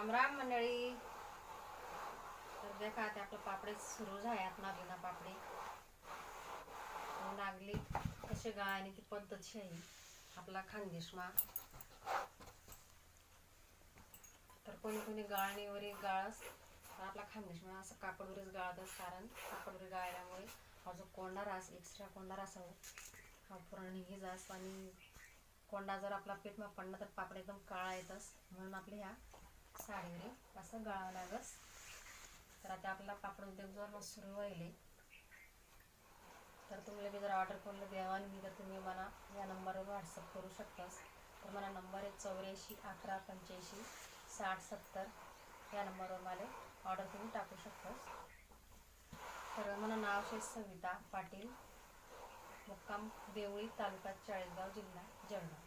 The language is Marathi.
राम राम मंडळी. तर देखा आता आपलं पापडी सुरू झाल्यात. नागलीना पापडी नागली कसे गाळायची ती पद्धतशी आहे आपला खानदेशमा. तर कोणी कोणी गाळणीवरी गाळस, तर आपला खानदेशमा असं कापडवरच गाळतच. कारण कापडवर गाळल्यामुळे हा जो कोंडा रास एक्स्ट्रा कोंडा रास हा पूर्ण निघी जास, आणि कोंडा जर आपला पीठमा पडला तर पापड एकदम काळा येतस. म्हणून आपल्या ह्या साडीवर असं गाळावं लागस. तर आता आपला पापड उद्योग जर सुरू व्हायले, तर तुम्हाला बी जर ऑर्डर करून द्यावानी तर तुम्ही मला या नंबरवर व्हॉट्सअप करू शकतास. तर मला नंबर आहे 84 11 85 60 70. या नंबरवर मला ऑर्डर तुम्ही टाकू शकतास. तर मला नाव शे सविता पाटील, मुक्काम देवळी, तालुका चाळीसगाव, जिल्हा जळगाव.